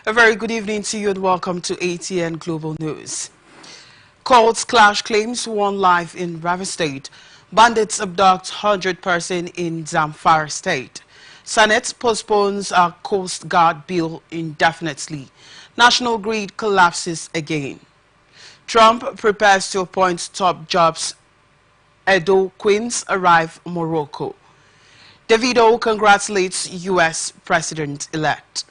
A very good evening to you and welcome to ATN Global News. Courts clash claims one life in Rivers State. Bandits abduct 100 person in Zamfara State. Senate postpones a Coast Guard bill indefinitely. National grid collapses again. Trump prepares to appoint top jobs. Edo Queens arrive Morocco. Davido congratulates U.S. President-elect.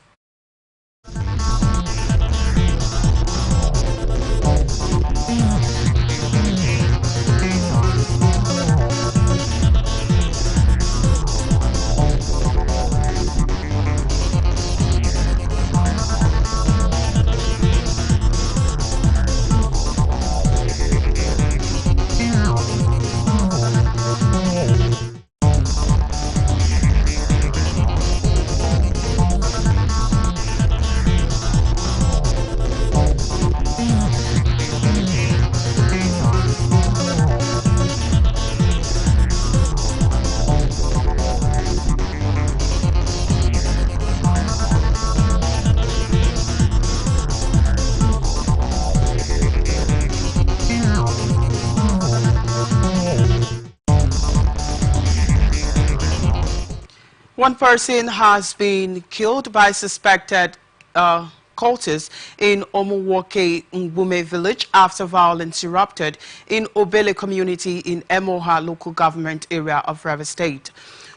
One person has been killed by suspected cultists in Omuwoke Ngbume village after violence erupted in Obele community in Emoha local government area of Rivers State.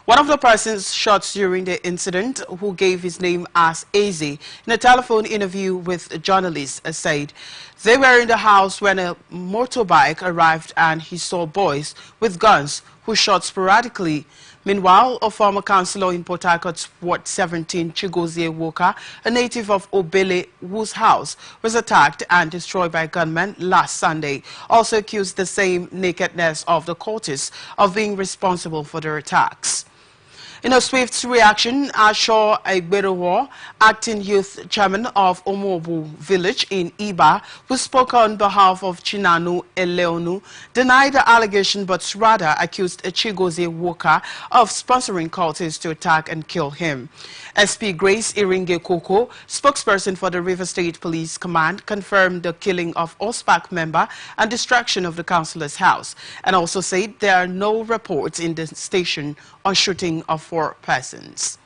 One of the persons shot during the incident, who gave his name as Eze, in a telephone interview with journalists, said they were in the house when a motorbike arrived and he saw boys with guns who shot sporadically. Meanwhile, a former councillor in Port Harcourt's Ward 17, Chigozie Walker, a native of Obele, whose house was attacked and destroyed by gunmen last Sunday, also accused the same nakedness of the cultists of being responsible for their attacks. In a swift reaction, Asho Egberowo, acting youth chairman of Omobu village in Iba, who spoke on behalf of Chinanu Eleonu, denied the allegation but rather accused Chigozie Walker of sponsoring cultists to attack and kill him. SP Grace Iringe Koko, spokesperson for the River State Police Command, confirmed the killing of OSPAC member and destruction of the councillor's house, and also said there are no reports in the station on shooting of 4 persons.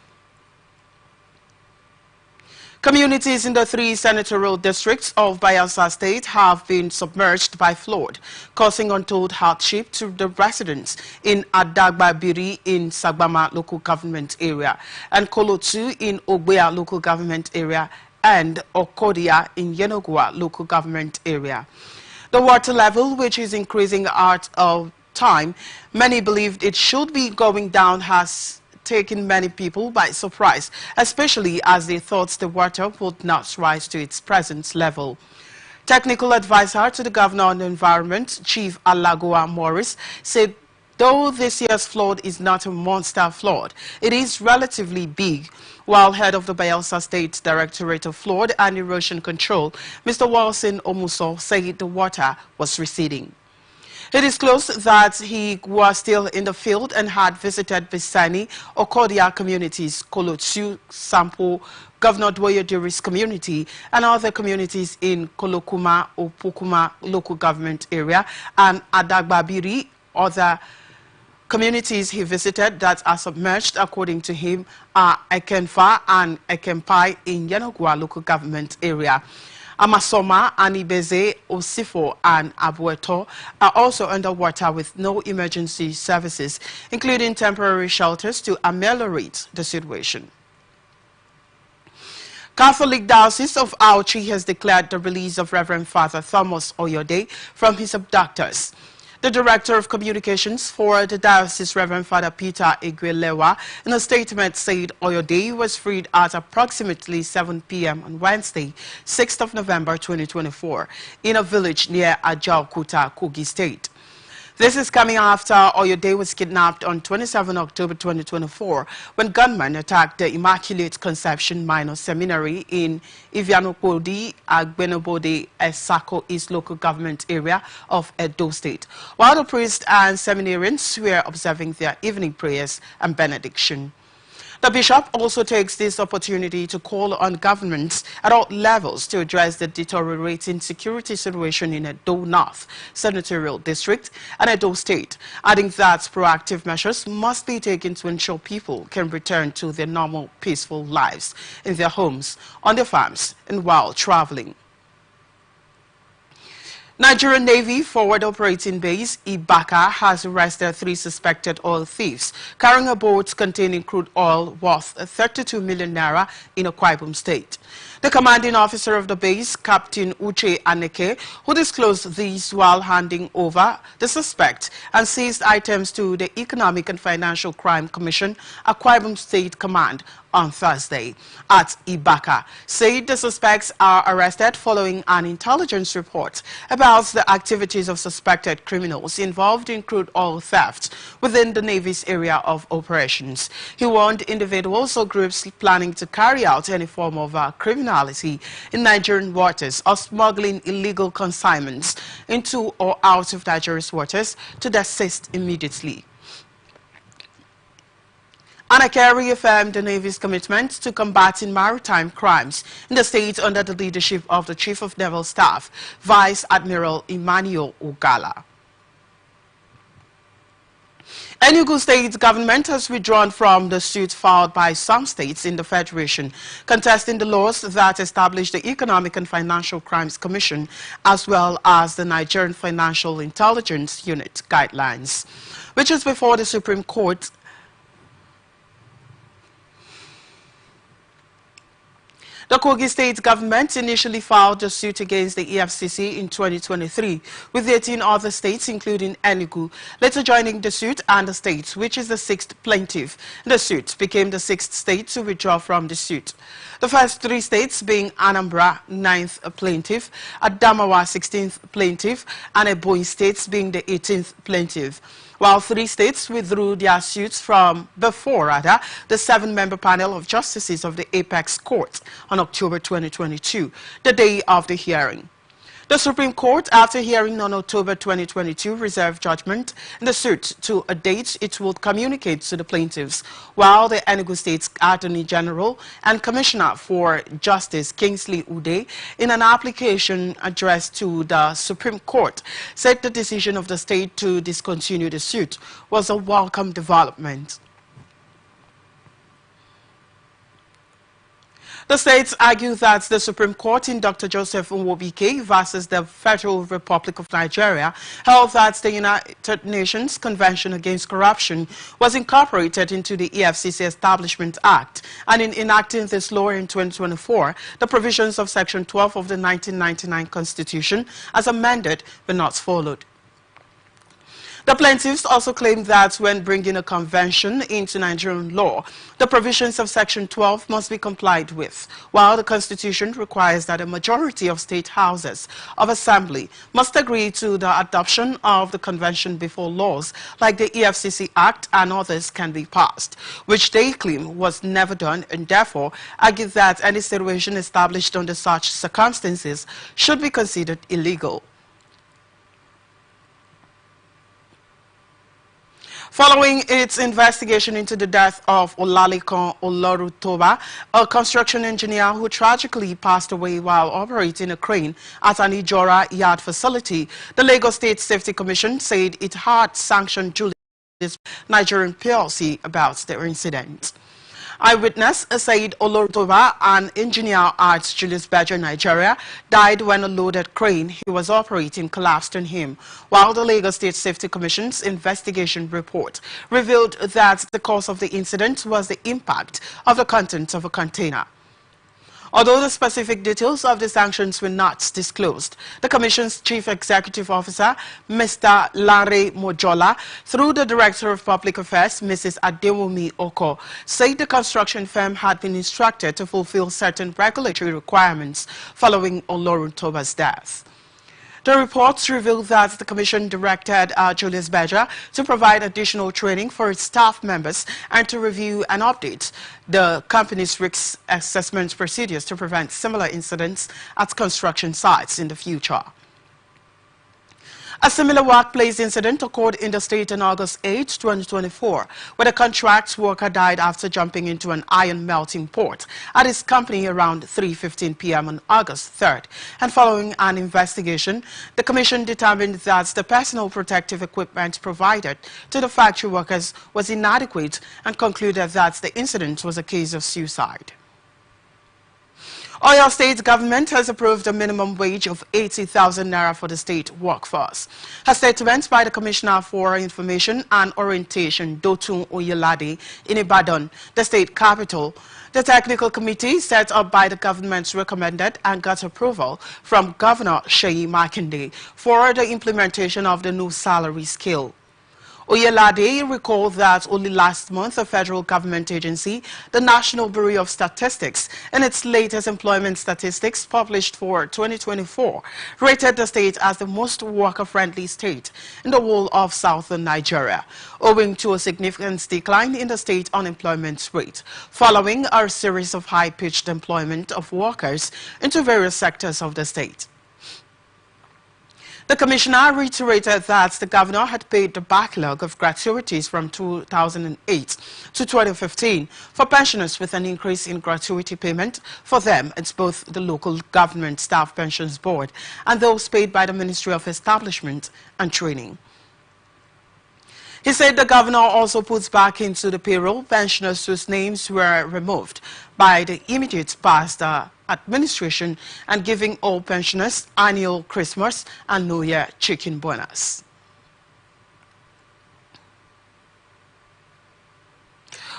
Communities in the 3 senatorial districts of Bayelsa State have been submerged by flood, causing untold hardship to the residents in Adagbabiri in Sagbama local government area and Kolotu in Ogbea local government area and Okodia in Yenogua local government area. The water level, which is increasing at a time many believed it should be going down, has taken many people by surprise, especially as they thought the water would not rise to its present level. Technical advisor to the Governor on the Environment, Chief Alagoa Morris, said though this year's flood is not a monster flood, it is relatively big. While head of the Bayelsa State Directorate of Flood and Erosion Control, Mr. Wilson Omuso, said the water was receding. He disclosed that he was still in the field and had visited Bisani, Okodia communities, Kolotu, Sampo, Governor Dwoyodiri's community, and other communities in Kolokuma, Opokuma local government area, and Adagbabiri. Other communities he visited that are submerged, according to him, are Ekenfa and Ekempai in Yenogua local government area. Amasoma, Anibeze, Osifo, and Abueto are also underwater with no emergency services, including temporary shelters to ameliorate the situation. Catholic Diocese of Auchi has declared the release of Reverend Father Thomas Oyode from his abductors. The Director of Communications for the Diocese, Reverend Father Peter Iguelewa, in a statement said Oyode was freed at approximately 7 p.m. on Wednesday, 6th of November 2024, in a village near Ajaokuta, Kogi State. This is coming after Oyode was kidnapped on 27 October 2024 when gunmen attacked the Immaculate Conception Minor Seminary in Ivianopodi, Agbenobode, Esako East local government area of Edo State, while the priests and seminarians were observing their evening prayers and benediction. The bishop also takes this opportunity to call on governments at all levels to address the deteriorating security situation in Edo North Senatorial District and Edo State, adding that proactive measures must be taken to ensure people can return to their normal, peaceful lives in their homes, on their farms, and while traveling. Nigerian Navy Forward Operating Base, Ibaka, has arrested 3 suspected oil thieves carrying a boat containing crude oil worth 32 million naira in Akwa Ibom State. The commanding officer of the base, Captain Uche Aneke, who disclosed these while handing over the suspect and seized items to the Economic and Financial Crime Commission, Akwa Ibom State Command, on Thursday at Ibaka, said the suspects are arrested following an intelligence report about the activities of suspected criminals involved in crude oil theft within the Navy's area of operations. He warned individuals or groups planning to carry out any form of criminality in Nigerian waters or smuggling illegal consignments into or out of Nigeria's waters to desist immediately. Anake reaffirmed the Navy's commitment to combating maritime crimes in the state under the leadership of the Chief of Naval Staff, Vice Admiral Emmanuel Ogala. Enugu State government has withdrawn from the suit filed by some states in the Federation, contesting the laws that establish the Economic and Financial Crimes Commission, as well as the Nigerian Financial Intelligence Unit guidelines, which is before the Supreme Court. The Kogi State government initially filed a suit against the EFCC in 2023, with 18 other states, including Enugu, later joining the suit, and the state, which is the 6th plaintiff. The suit became the 6th state to withdraw from the suit. The first 3 states being Anambra, 9th plaintiff, Adamawa, 16th plaintiff, and Ebonyi states being the 18th plaintiff, while 3 states withdrew their suits from before, the 7-member panel of justices of the Apex Court on October 2022, the day of the hearing. The Supreme Court, after hearing on October 2022, reserved judgment in the suit to a date it would communicate to the plaintiffs, while the Enugu State Attorney General and Commissioner for Justice Kingsley Ude, in an application addressed to the Supreme Court, said the decision of the state to discontinue the suit was a welcome development. The states argue that the Supreme Court in Dr. Joseph Nwobike versus the Federal Republic of Nigeria held that the United Nations Convention Against Corruption was incorporated into the EFCC Establishment Act, and in enacting this law in 2024, the provisions of Section 12 of the 1999 Constitution, as amended, were not followed. The plaintiffs also claimed that when bringing a convention into Nigerian law, the provisions of Section 12 must be complied with, while the Constitution requires that a majority of state houses of assembly must agree to the adoption of the convention before laws like the EFCC Act and others can be passed, which they claim was never done, and therefore argue that any situation established under such circumstances should be considered illegal. Following its investigation into the death of Olalekan Olorutoba, a construction engineer who tragically passed away while operating a crane at an Ijora yard facility, the Lagos State Safety Commission said it had sanctioned Julius Nigerian PLC about the incident. Eyewitness said Olorutoba, an engineer at Julius Berger, Nigeria, died when a loaded crane he was operating collapsed on him, while the Lagos State Safety Commission's investigation report revealed that the cause of the incident was the impact of the contents of a container. Although the specific details of the sanctions were not disclosed, the Commission's Chief Executive Officer, Mr. Lanre Mojola, through the Director of Public Affairs, Mrs. Adewumi Oko, said the construction firm had been instructed to fulfill certain regulatory requirements following Olorutoba's death. The reports revealed that the Commission directed Julius Berger to provide additional training for its staff members and to review and update the company's risk assessment procedures to prevent similar incidents at construction sites in the future. A similar workplace incident occurred in the state on August 8, 2024, where the contract worker died after jumping into an iron melting port at his company around 3:15 p.m. on August 3rd. And following an investigation, the commission determined that the personal protective equipment provided to the factory workers was inadequate and concluded that the incident was a case of suicide. Oyo State government has approved a minimum wage of 80,000 naira for the state workforce. A statement by the Commissioner for Information and Orientation, Dotun Oyelade, in Ibadan, the state capital. The technical committee set up by the government recommended and got approval from Governor Seyi Makinde for the implementation of the new salary scale. Oyelade recalled that only last month a federal government agency, the National Bureau of Statistics, in its latest employment statistics published for 2024, rated the state as the most worker-friendly state in the whole of southern Nigeria, owing to a significant decline in the state unemployment rate, following a series of high-pitched employment of workers into various sectors of the state. The commissioner reiterated that the governor had paid the backlog of gratuities from 2008 to 2015 for pensioners with an increase in gratuity payment for them. It's both the local government staff pensions board and those paid by the Ministry of Establishment and Training. He said the governor also puts back into the payroll pensioners whose names were removed by the immediate past administration and giving all pensioners annual Christmas and New Year chicken bonus.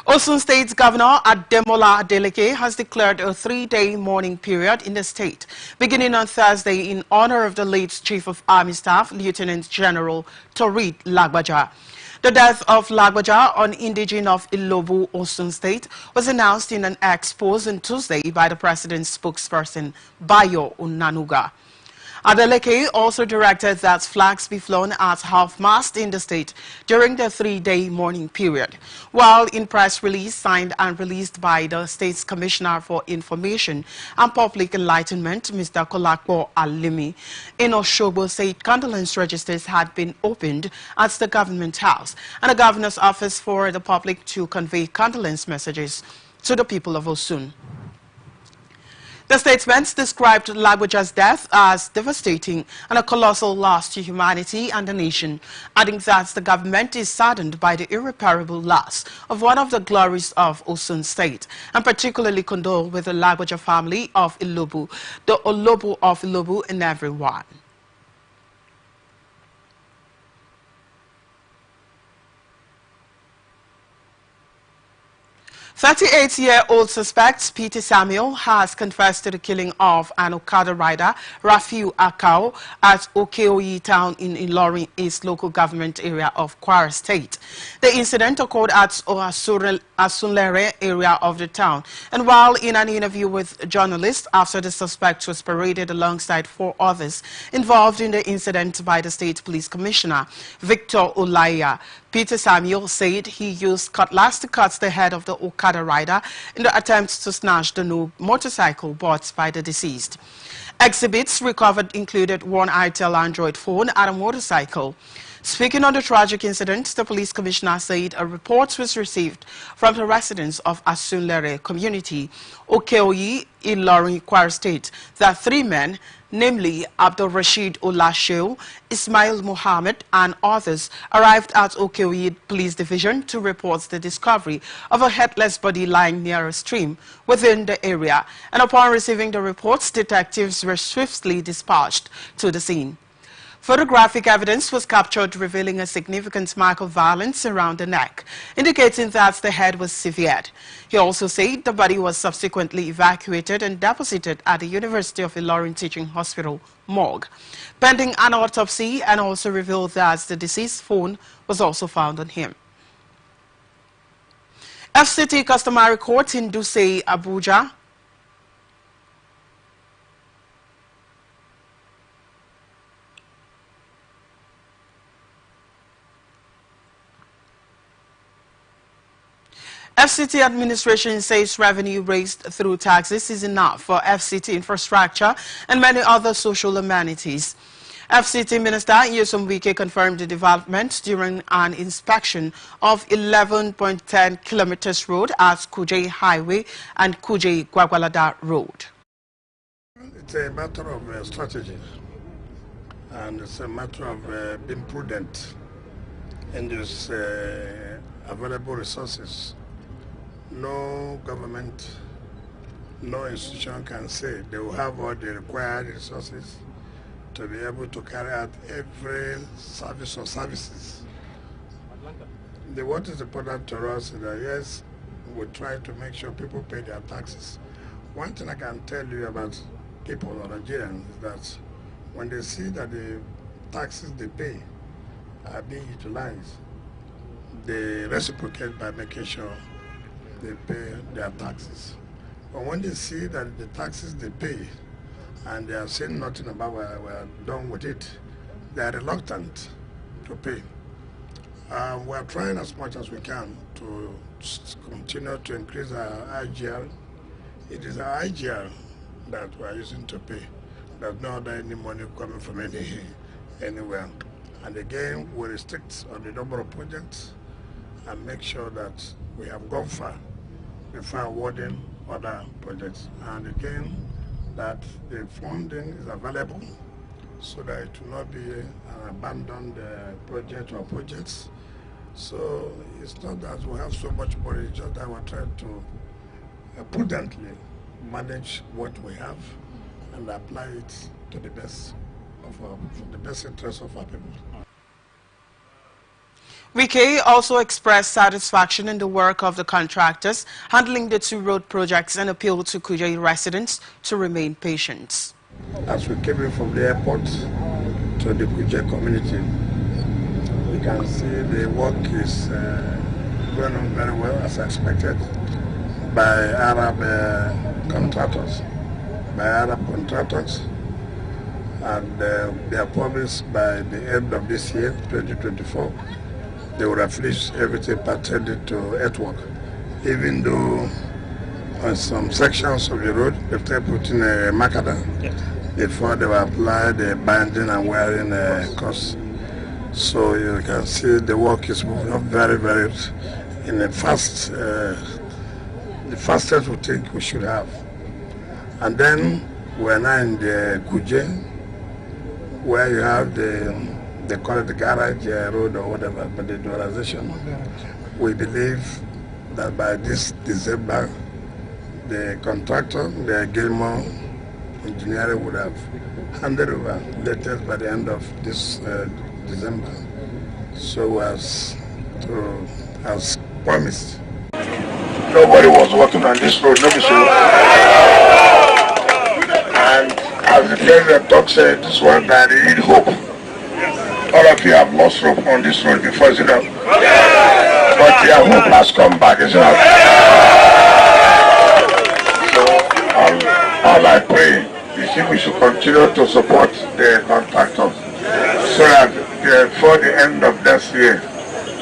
Osun State Governor Ademola Adeleke has declared a 3-day mourning period in the state, beginning on Thursday in honor of the late Chief of Army Staff, Lieutenant General Torit Lagbaja. The death of Lagbaja, an indigene of Ilobu, Osun State, was announced in an expose on Tuesday by the president's spokesperson, Bayo Onanuga. Adeleke also directed that flags be flown at half-mast in the state during the 3-day mourning period, while in press release signed and released by the state's Commissioner for Information and Public Enlightenment, Mr. Kolakbo Alimi, in Osogbo State, condolence registers had been opened at the government house and the governor's office for the public to convey condolence messages to the people of Osun. The statement described Lagbaja's death as devastating and a colossal loss to humanity and the nation, adding that the government is saddened by the irreparable loss of one of the glories of Osun State, and particularly condole with the Lagbaja family of Ilobu, the Olobu of Ilobu, and everyone. 38-year-old suspect Peter Samuel has confessed to the killing of an Okada rider, Rafiu Akao, at Okeoyi town in Ilorin East local government area of Kwara State. The incident occurred at Asunlere area of the town, and while in an interview with journalists after the suspect was paraded alongside 4 others involved in the incident by the State Police Commissioner, Victor Olaya, Peter Samuel said he used cutlass to cut the head of the Okada rider in the attempt to snatch the new motorcycle bought by the deceased. Exhibits recovered included one Itel Android phone and a motorcycle. Speaking on the tragic incident, the police commissioner said a report was received from the residents of Asunlere community, Okeoyi, Ilorin, Kwara State, that 3 men, namely Abdul Rashid Olasheo, Ismail Mohammed, and others, arrived at Okeoyi Police Division to report the discovery of a headless body lying near a stream within the area. And upon receiving the reports, detectives were swiftly dispatched to the scene. Photographic evidence was captured revealing a significant mark of violence around the neck, indicating that the head was severed. He also said the body was subsequently evacuated and deposited at the University of Ilorin Teaching Hospital morgue, pending an autopsy, and also revealed that the deceased's phone was also found on him. FCT Customary Court in Duse, Abuja, FCT administration says revenue raised through taxes is enough for FCT infrastructure and many other social amenities. FCT Minister Nyesom Wike confirmed the development during an inspection of 11.10 kilometers road at Kuje Highway and Kuje Gwagwalada Road. It's a matter of strategy, and it's a matter of being prudent in these available resources. No government, no institution can say they will have all the required resources to be able to carry out every service or services. What is important to us is that, yes, we try to make sure people pay their taxes. One thing I can tell you about people or Nigerians is that when they see that the taxes they pay are being utilized, they reciprocate by making sure they pay their taxes. But when they see that the taxes they pay and they are saying nothing about what we're done with it, they are reluctant to pay. We are trying as much as we can to continue to increase our IGR. It is our IGR that we are using to pay. There's no other any money coming from anywhere. And again, we restrict on the number of projects and make sure that we have gone far before awarding other projects. And again, that the funding is available so that it will not be an abandoned project or projects. So it's not that we have so much money, it's just that we're trying to prudently manage what we have and apply it to the best for the best interest of our people. Wike also expressed satisfaction in the work of the contractors handling the two road projects and appealed to Kuje residents to remain patient. As we came in from the airport to the Kuje community, we can see the work is going on very well as expected by Arab contractors. And they are promised by the end of this year, 2024, they will have finished everything pertaining to earthwork. Even though on some sections of the road, they've put in a macadam before they will apply the binding and wiring course. So you can see the work is moving up very, very in a fast, the fastest we think we should have. And then we're now in the Kuje, where you have they call it the garage road or whatever, but the dualization. We believe that by this December, the contractor, the Gilmore Engineering, would have handed over latest by the end of this December. So as promised. Nobody was working on this road, nobody so. And as the president talked, said this one that they need hope. All of you have lost hope on this road before, isn't it? But your hope has come back, isn't it? So all I pray is if we should continue to support the contractors so that before the end of this year,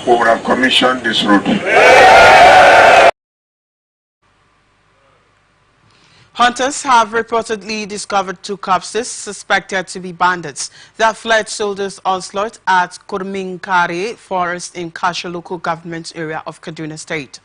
we will have commissioned this road. Hunters have reportedly discovered two corpses suspected to be bandits that fled soldiers' onslaught at Kurminkare Forest in Kasha local government area of Kaduna State.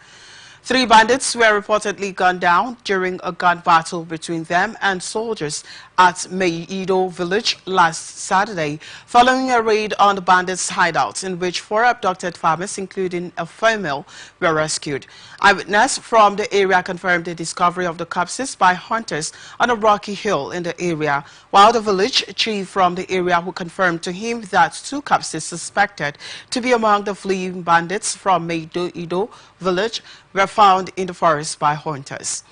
3 bandits were reportedly gunned down during a gun battle between them and soldiers at Meido village last Saturday, following a raid on the bandits' hideouts in which 4 abducted farmers, including a female, were rescued. Eyewitness from the area confirmed the discovery of the corpses by hunters on a rocky hill in the area, while the village chief from the area who confirmed to him that 2 corpses suspected to be among the fleeing bandits from Meido village were found in the forest by hunters.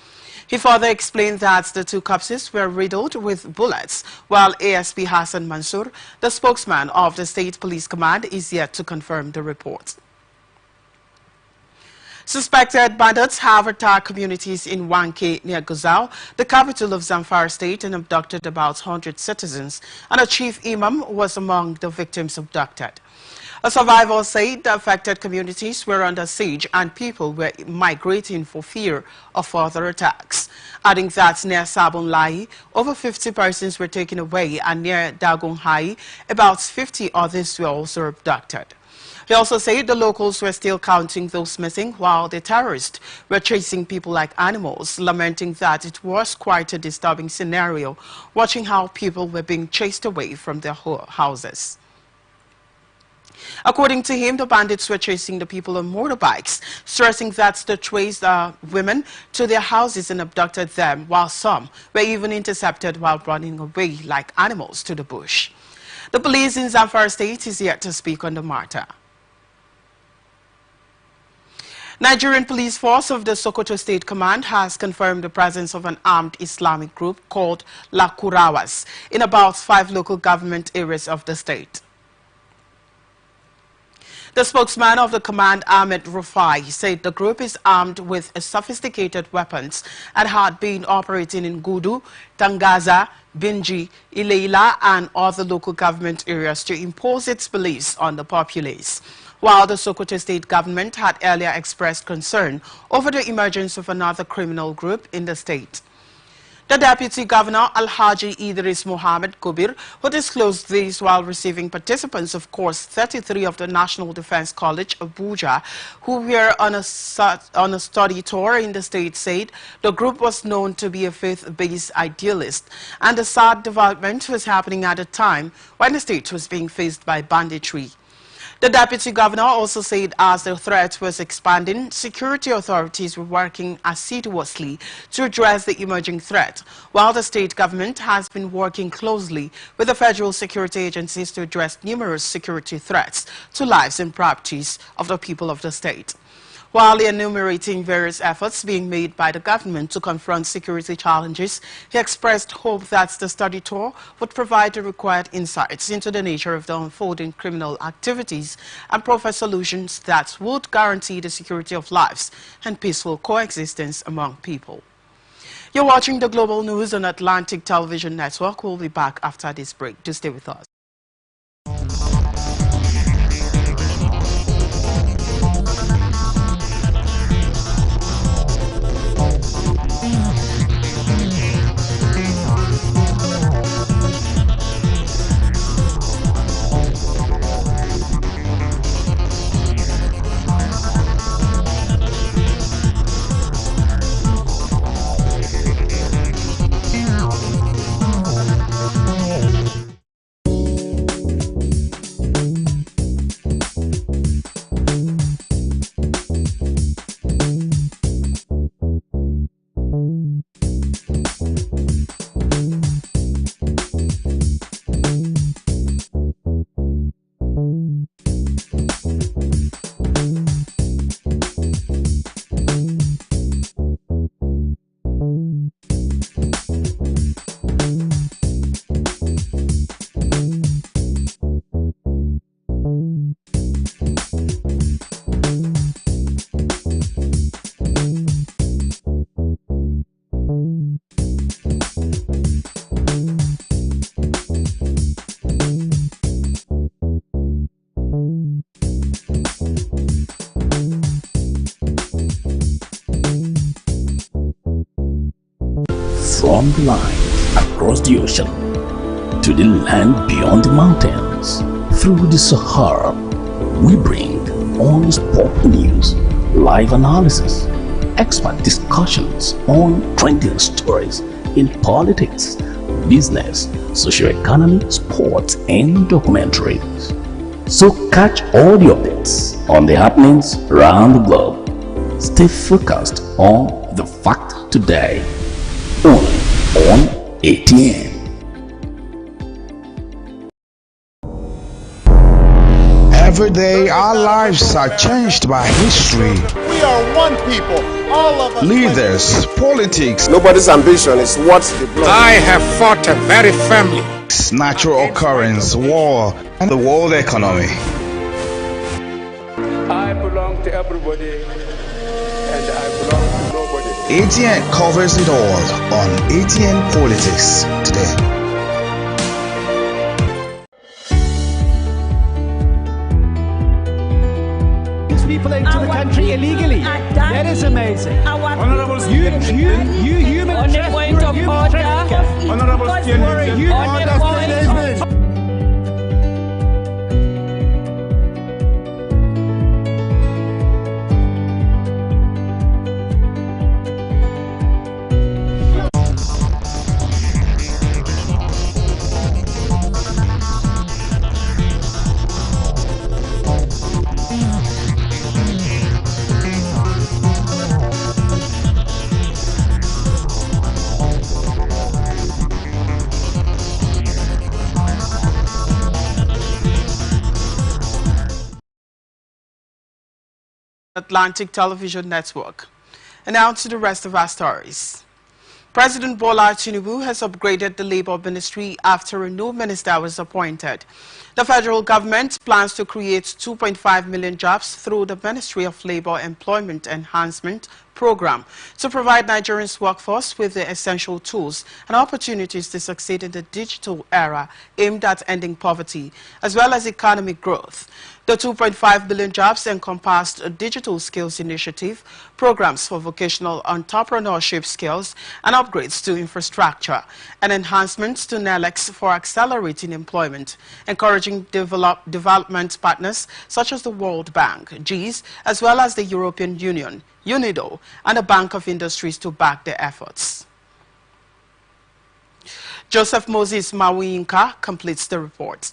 He further explained that the 2 corpses were riddled with bullets, while ASP Hassan Mansour, the spokesman of the State Police Command, is yet to confirm the report. Suspected bandits have attacked communities in Wanke near Guzau, the capital of Zamfara State, and abducted about 100 citizens, and a chief imam was among the victims abducted. A survivor said the affected communities were under siege and people were migrating for fear of further attacks, adding that near Sabon Lai, over 50 persons were taken away, and near Dagon Hai, about 50 others were also abducted. He also said the locals were still counting those missing, while the terrorists were chasing people like animals, lamenting that it was quite a disturbing scenario, watching how people were being chased away from their houses. According to him, the bandits were chasing the people on motorbikes, stressing that they traced women to their houses and abducted them, while some were even intercepted while running away like animals to the bush. The police in Zamfara State is yet to speak on the matter. Nigerian Police Force of the Sokoto State Command has confirmed the presence of an armed Islamic group called La Kurawas in about 5 local government areas of the state. The spokesman of the command, Ahmed Rufai, said the group is armed with sophisticated weapons and had been operating in Gudu, Tangaza, Binji, Ileila and other local government areas to impose its beliefs on the populace. While the Sokoto state government had earlier expressed concern over the emergence of another criminal group in the state. The Deputy Governor Alhaji Idris Mohammed Kubir, who disclosed this while receiving participants of course 33 of the National Defense College, Abuja, who were on a study tour in the state, said the group was known to be a faith-based idealist, and the sad development was happening at a time when the state was being faced by banditry. The Deputy Governor also said as the threat was expanding, security authorities were working assiduously to address the emerging threat, while the state government has been working closely with the federal security agencies to address numerous security threats to lives and properties of the people of the state. While enumerating various efforts being made by the government to confront security challenges, he expressed hope that the study tour would provide the required insights into the nature of the unfolding criminal activities and provide solutions that would guarantee the security of lives and peaceful coexistence among people. You're watching the Global News on Atlantic Television Network. We'll be back after this break. Do stay with us. From the line across the ocean to the land beyond the mountains, through the Sahara, we bring on-the-spot news, live analysis, expert discussions on trending stories in politics, business, socio-economy, sports, and documentaries. So catch all the updates on the happenings around the globe. Stay focused on the fact today, only on ATN. Every day our lives are changed by history. We are one people, all of us. Leaders, politics. Nobody's ambition is what's the blood. I have fought very firmly. Natural occurrence, war, and the world economy. I belong to everybody and I belong to nobody. ATN covers it all on ATN Politics today. It is amazing. Honorable you human on the point of order. Honorable Atlantic Television Network. And now to the rest of our stories. President Bola Tinubu has upgraded the Labor Ministry after a new minister was appointed. The federal government plans to create 2.5 million jobs through the Ministry of Labor Employment Enhancement Program to provide Nigerians' workforce with the essential tools and opportunities to succeed in the digital era aimed at ending poverty, as well as economic growth. The 2.5 billion jobs encompassed a digital skills initiative, programs for vocational entrepreneurship skills, and upgrades to infrastructure, and enhancements to NELEX for accelerating employment, encouraging development partners such as the World Bank, GES, as well as the European Union, UNIDO, and the Bank of Industries to back their efforts. Joseph Moses Mawinka completes the report.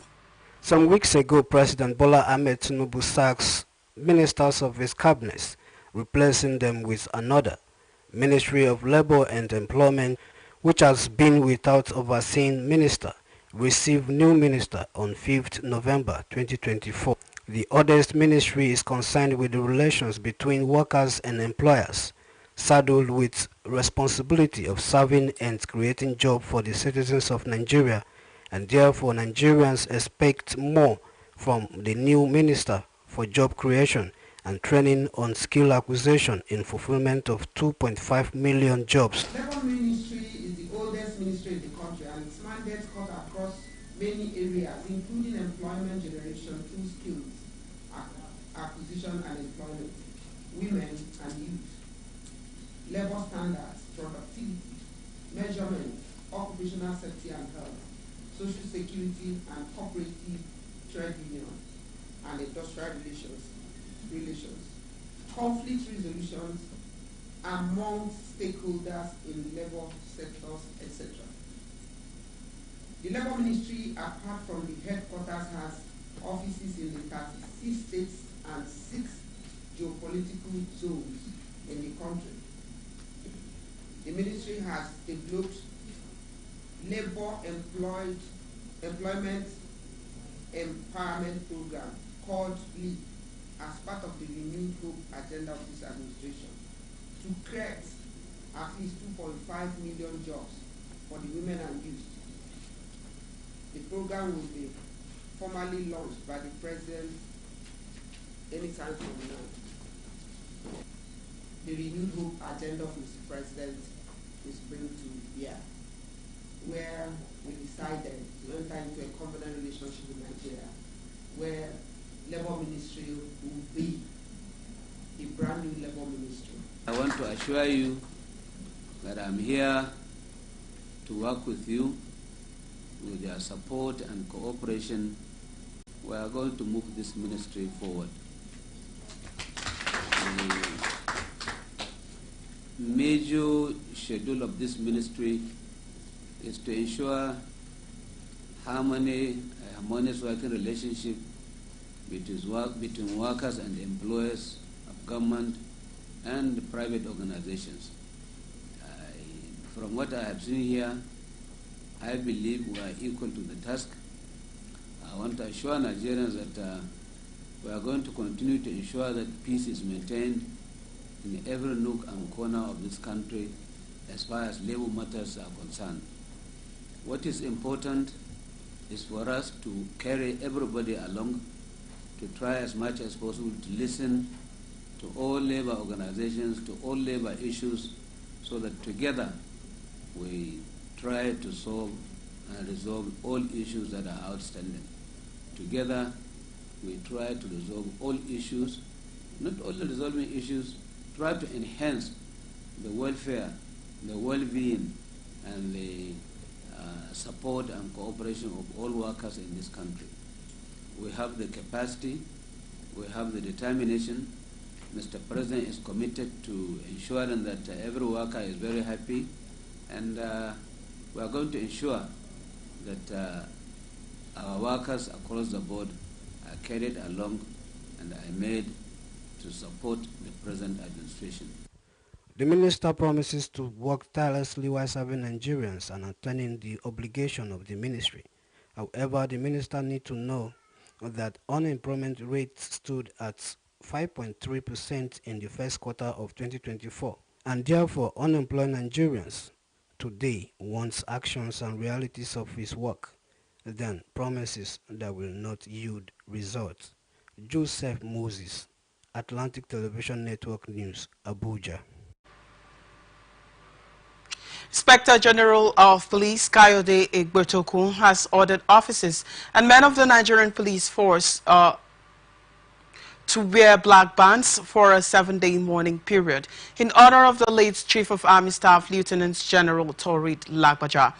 Some weeks ago, President Bola Ahmed Tinubu sacked ministers of his cabinet, replacing them with another, Ministry of Labor and Employment, which has been without overseeing minister, received new minister on 5th November 2024. The oldest ministry is concerned with the relations between workers and employers, saddled with responsibility of serving and creating jobs for the citizens of Nigeria, and therefore Nigerians expect more from the new minister for job creation and training on skill acquisition in fulfillment of 2.5 million jobs. Labor Ministry is the oldest ministry in the country, and its mandate cut across many areas, including employment generation through skills, acquisition and employment, women and youth, labor standards, productivity, measurement, occupational safety and health, social security and cooperative trade union and industrial relations, conflict resolutions among stakeholders in labor sectors, etc. The Labor Ministry, apart from the headquarters, has offices in the 36 states and 6 geopolitical zones in the country. The ministry has developed labor employment empowerment program called LEAP as part of the renewed hope agenda of this administration to create at least 2.5 million jobs for the women and youth. The program will be formally launched by the president anytime from now. The renewed hope agenda of Mr. President is bring to bear, where we decided to enter into a covenant relationship with Nigeria, where Labor Ministry will be a brand new Labor Ministry. I want to assure you that I'm here to work with you. With your support and cooperation, we are going to move this ministry forward. The major schedule of this ministry is to ensure harmonious working relationship between workers and employers of government and private organizations. From what I have seen here, I believe we are equal to the task. I want to assure Nigerians that we are going to continue to ensure that peace is maintained in every nook and corner of this country as far as labor matters are concerned. What is important is for us to carry everybody along, to try as much as possible to listen to all labor organizations, to all labor issues, so that together we try to solve and resolve all issues that are outstanding. Together, we try to resolve all issues, not only resolving issues, try to enhance the welfare, the well-being, and the support and cooperation of all workers in this country. We have the capacity, we have the determination. Mr. President is committed to ensuring that every worker is very happy, and we are going to ensure that our workers across the board are carried along and are made to support the present administration. The minister promises to work tirelessly while serving Nigerians and attending the obligation of the ministry. However, the minister needs to know that unemployment rate stood at 5.3% in the first quarter of 2024, and therefore unemployed Nigerians today wants actions and realities of his work, than promises that will not yield results. Joseph Moses, Atlantic Television Network News, Abuja. Inspector General of Police Kayode Egbetokun has ordered officers and men of the Nigerian police force to wear black bands for a 7-day mourning period in honor of the late Chief of Army Staff Lieutenant General Taoreed Lagbaja.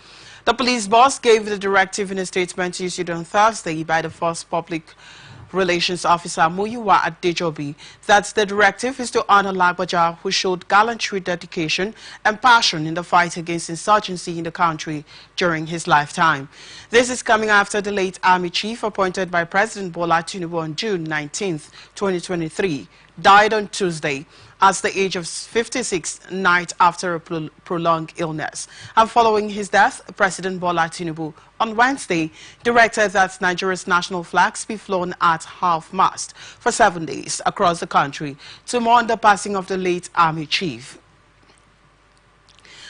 The police boss gave the directive in a statement issued on Thursday by the First Public Relations Officer Muyiwa Adejobi that the directive is to honor Lagbaja, who showed gallantry, dedication and passion in the fight against insurgency in the country during his lifetime. This is coming after the late Army Chief, appointed by President Bola Tinubu on June 19, 2023, died on Tuesday at the age of 56, night after a prolonged illness. And following his death, President Bola Tinubu on Wednesday directed that Nigeria's national flags be flown at half-mast for 7 days across the country to mourn the passing of the late Army Chief.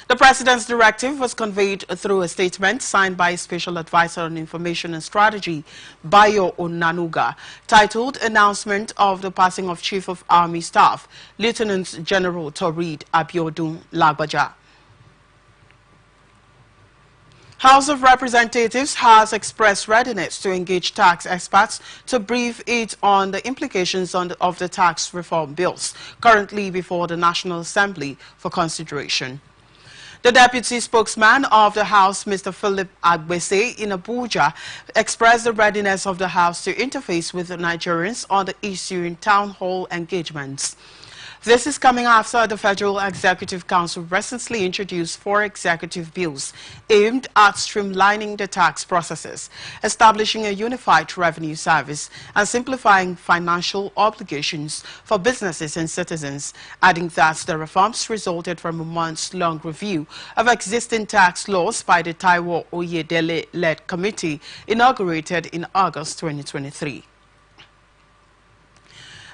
The President's directive was conveyed through a statement signed by Special Advisor on Information and Strategy, Bayo Onanuga, titled Announcement of the Passing of Chief of Army Staff, Lieutenant General Taoreed Abiodun Lagbaja. House of Representatives has expressed readiness to engage tax experts to brief it on the implications of the tax reform bills currently before the National Assembly for consideration. The deputy spokesman of the House, Mr. Philip Agbese, in Abuja, expressed the readiness of the House to interface with the Nigerians on the issue in town hall engagements. This is coming after the Federal Executive Council recently introduced 4 executive bills aimed at streamlining the tax processes, establishing a unified revenue service, and simplifying financial obligations for businesses and citizens, adding that the reforms resulted from a months-long review of existing tax laws by the Taiwo Oyedele-led committee inaugurated in August 2023.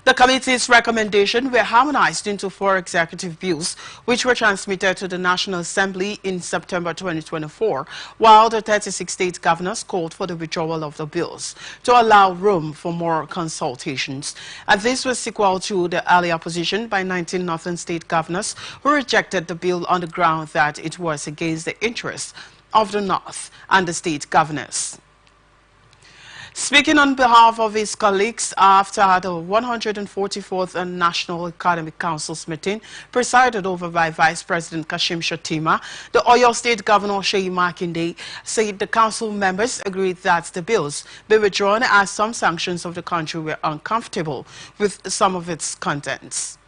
The committee's recommendations were harmonized into 4 executive bills, which were transmitted to the National Assembly in September 2024, while the 36 state governors called for the withdrawal of the bills to allow room for more consultations. And this was sequel to the earlier position by 19 northern state governors who rejected the bill on the ground that it was against the interests of the North and the state governors. Speaking on behalf of his colleagues after the 144th National Academic Council's meeting presided over by Vice President Kashim Shettima, the Oyo State Governor Seyi Makinde said the council members agreed that the bills be withdrawn as some sections of the country were uncomfortable with some of its contents.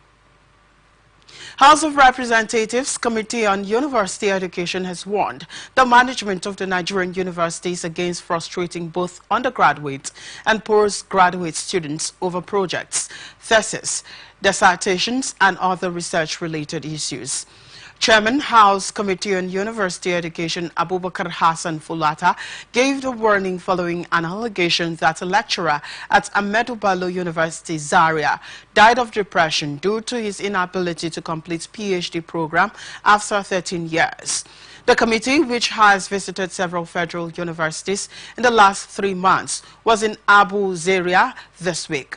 House of Representatives Committee on University Education has warned the management of the Nigerian universities against frustrating both undergraduate and postgraduate students over projects, theses, dissertations, and other research-related issues. Chairman, House Committee on University Education Abubakar Hassan Fulata gave the warning following an allegation that a lecturer at Ahmadu Bello University, Zaria, died of depression due to his inability to complete PhD program after 13 years. The committee, which has visited several federal universities in the last 3 months, was in Abu Zaria this week.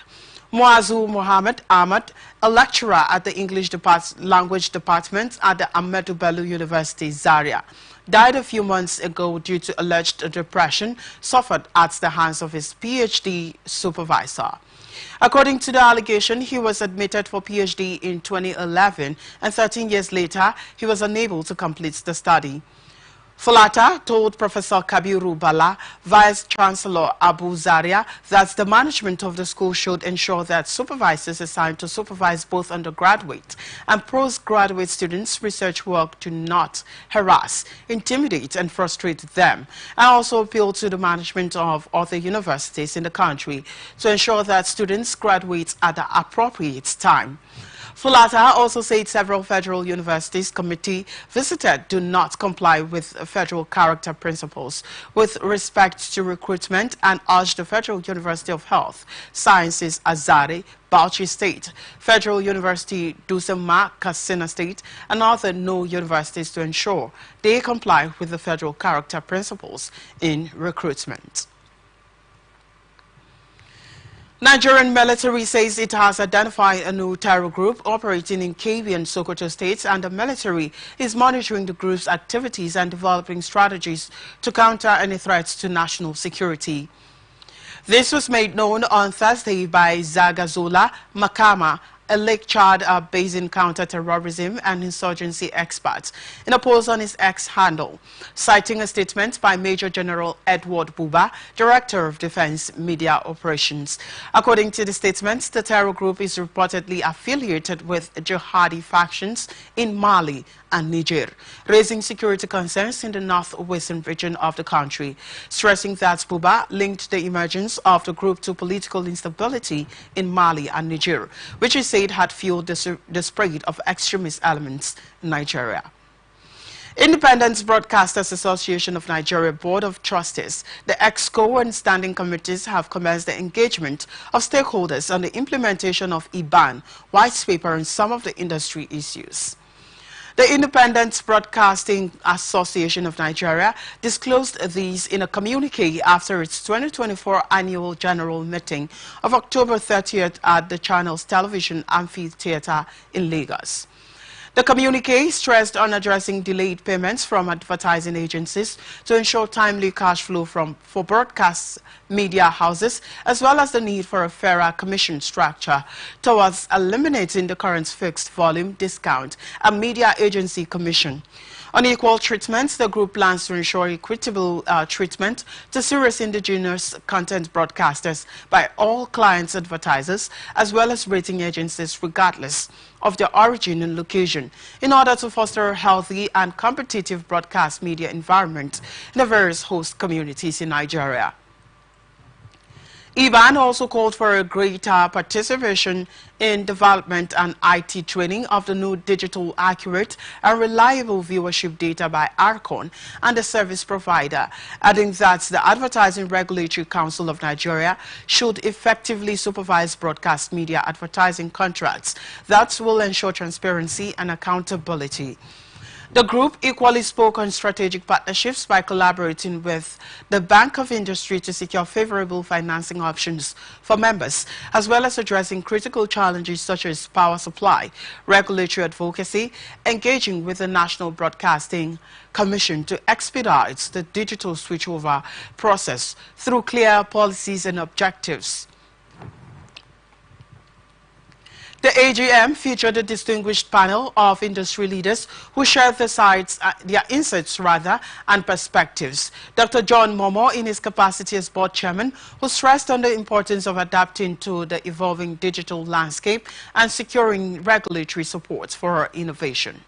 Muazu Mohammed Ahmad, a lecturer at the English Language Department at the Ahmadu Bello University, Zaria, died a few months ago due to alleged depression suffered at the hands of his PhD supervisor. According to the allegation, he was admitted for PhD in 2011 and 13 years later, he was unable to complete the study. Fulata told Professor Kabiru Bala, Vice-Chancellor Abu Zaria, that the management of the school should ensure that supervisors assigned to supervise both undergraduate and postgraduate students' research work do not harass, intimidate and frustrate them, and also appeal to the management of other universities in the country to ensure that students graduate at the appropriate time. Fulata also said several federal universities committee visited do not comply with federal character principles with respect to recruitment and urged the Federal University of Health Sciences Azare, Bauchi State, Federal University Dusama, Katsina State, and other no universities to ensure they comply with the federal character principles in recruitment. Nigerian military says it has identified a new terror group operating in Kebbi and Sokoto states, and the military is monitoring the group's activities and developing strategies to counter any threats to national security. This was made known on Thursday by Zagazola Makama, a Lake Chad Basin counter-terrorism and insurgency expert, in a post on his X handle, citing a statement by Major General Edward Buba, Director of Defense Media Operations. According to the statement, the terror group is reportedly affiliated with jihadi factions in Mali and Niger, raising security concerns in the northwestern region of the country, stressing that Buba linked the emergence of the group to political instability in Mali and Niger, which he said had fueled the spread of extremist elements in Nigeria. Independent Broadcasters Association of Nigeria Board of Trustees, the EXCO and standing committees have commenced the engagement of stakeholders on the implementation of IBAN, white paper, and some of the industry issues. The Independent Broadcasting Association of Nigeria disclosed these in a communique after its 2024 annual general meeting of October 30th at the channel's television amphitheater in Lagos. The communique stressed on addressing delayed payments from advertising agencies to ensure timely cash flow for broadcast media houses, as well as the need for a fairer commission structure towards eliminating the current fixed volume discount and media agency commission. On equal treatment, the group plans to ensure equitable treatment to serious indigenous content broadcasters by all clients advertisers, as well as rating agencies regardless of their origin and location, in order to foster a healthy and competitive broadcast media environment in the various host communities in Nigeria. IBAN also called for a greater participation in development and IT training of the new digital accurate and reliable viewership data by ARCON and the service provider, adding that the Advertising Regulatory Council of Nigeria should effectively supervise broadcast media advertising contracts that will ensure transparency and accountability. The group equally spoke on strategic partnerships by collaborating with the Bank of Industry to secure favorable financing options for members, as well as addressing critical challenges such as power supply, regulatory advocacy, engaging with the National Broadcasting Commission to expedite the digital switchover process through clear policies and objectives. The AGM featured a distinguished panel of industry leaders who shared their insights and perspectives. Dr. John Momo, in his capacity as board chairman, who stressed on the importance of adapting to the evolving digital landscape and securing regulatory support for innovation.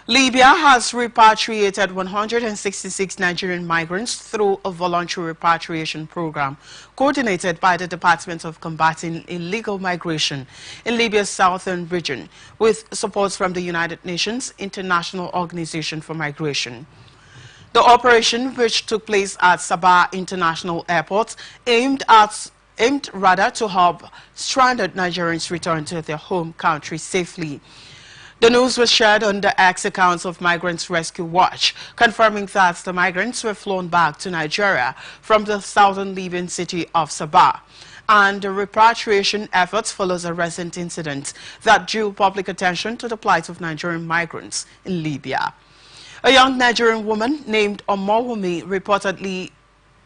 Libya has repatriated 166 Nigerian migrants through a voluntary repatriation program coordinated by the Department of Combating Illegal Migration in Libya's southern region, with support from the United Nations International Organization for Migration. The operation, which took place at Sabah International Airport, aimed to help stranded Nigerians return to their home country safely. The news was shared on the X accounts of Migrants Rescue Watch, confirming that the migrants were flown back to Nigeria from the southern Libyan city of Sabah. And the repatriation efforts follows a recent incident that drew public attention to the plight of Nigerian migrants in Libya. A young Nigerian woman named Omowumi reportedly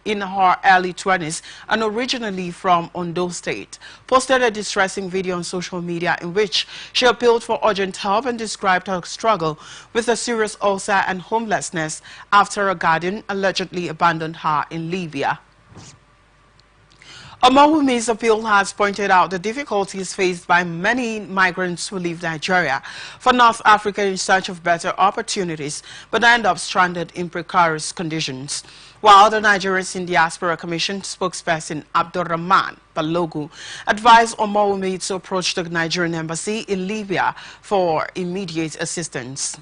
in her early 20s and originally from Ondo State, posted a distressing video on social media in which she appealed for urgent help and described her struggle with a serious ulcer and homelessness after a guardian allegedly abandoned her in Libya. Omowumi's appeal has pointed out the difficulties faced by many migrants who leave Nigeria for North Africa in search of better opportunities, but end up stranded in precarious conditions. While the Nigerians in Diaspora Commission spokesperson Abdurrahman Balogu advised Omowumi to approach the Nigerian embassy in Libya for immediate assistance.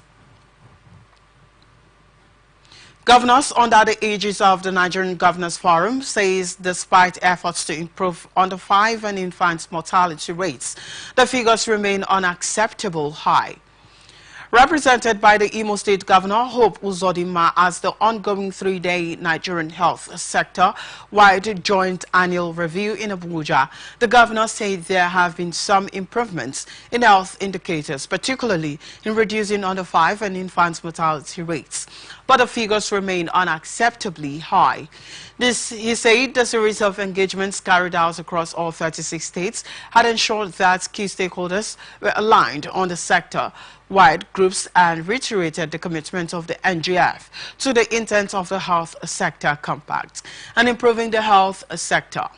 Governors under the aegis of the Nigerian Governors Forum says despite efforts to improve under 5 and infant mortality rates, the figures remain unacceptable high. Represented by the Imo State Governor Hope Uzodinma as the ongoing 3-day Nigerian health sector-wide joint annual review in Abuja, the governor said there have been some improvements in health indicators, particularly in reducing under 5 and infant mortality rates. But the figures remain unacceptably high. He said the series of engagements carried out across all 36 states had ensured that key stakeholders were aligned on the sector-wide groups and reiterated the commitment of the NGF to the intent of the health sector compact and improving the health sector.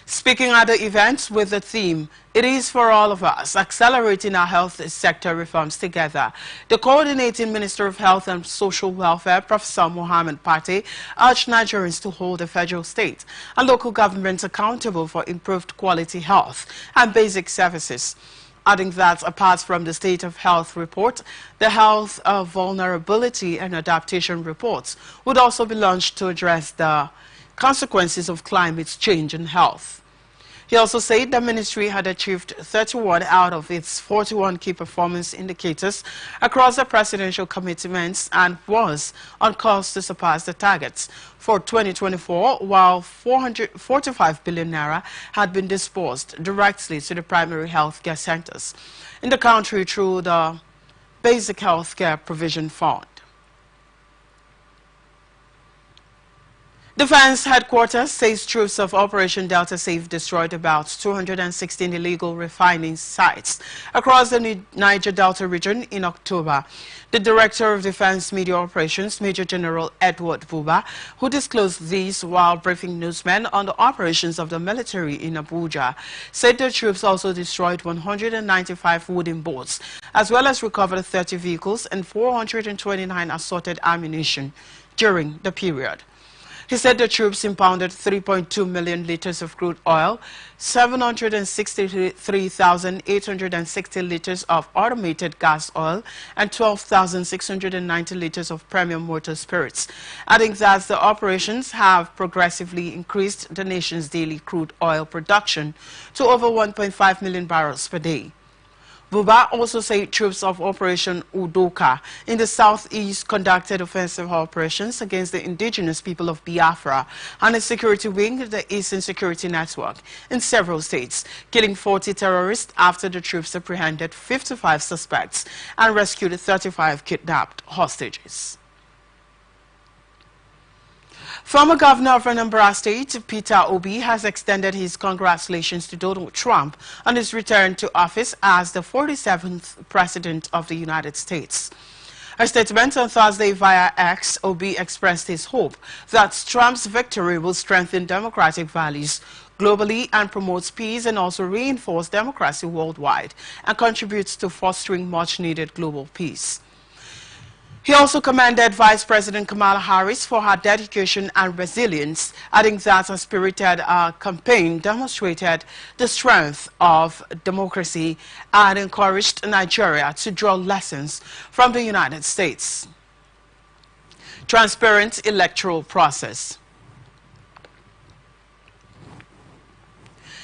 Speaking at the event with the theme, "It is for all of us, accelerating our health sector reforms together," the coordinating Minister of Health and Social Welfare, Professor Mohammed Pate, urged Nigerians to hold the federal, state, and local governments accountable for improved quality health and basic services, adding that apart from the State of Health report, the Health Vulnerability and Adaptation reports would also be launched to address the consequences of climate change and health. He also said the ministry had achieved 31 out of its 41 key performance indicators across the presidential commitments and was on course to surpass the targets for 2024, while 445 billion naira had been disbursed directly to the primary health care centers in the country through the Basic Health Care Provision Fund. Defense headquarters says troops of Operation Delta Safe destroyed about 216 illegal refining sites across the Niger Delta region in October. The Director of Defense Media Operations, Major General Edward Buba, who disclosed these while briefing newsmen on the operations of the military in Abuja, said the troops also destroyed 195 wooden boats, as well as recovered 30 vehicles and 429 assorted ammunition during the period. He said the troops impounded 3.2 million liters of crude oil, 763,860 liters of automated gas oil, and 12,690 liters of premium motor spirits, adding that the operations have progressively increased the nation's daily crude oil production to over 1.5 million barrels per day. Buba also said troops of Operation Udoka in the southeast conducted offensive operations against the indigenous people of Biafra and its security wing, the Eastern Security Network, in several states, killing 40 terrorists after the troops apprehended 55 suspects and rescued 35 kidnapped hostages. Former Governor of Anambra State, Peter Obi, has extended his congratulations to Donald Trump on his return to office as the 47th President of the United States. A statement on Thursday via X, Obi expressed his hope that Trump's victory will strengthen democratic values globally and promotes peace and also reinforce democracy worldwide and contributes to fostering much-needed global peace. He also commended Vice President Kamala Harris for her dedication and resilience, adding that a spirited campaign demonstrated the strength of democracy and encouraged Nigeria to draw lessons from the United States. Transparent electoral process.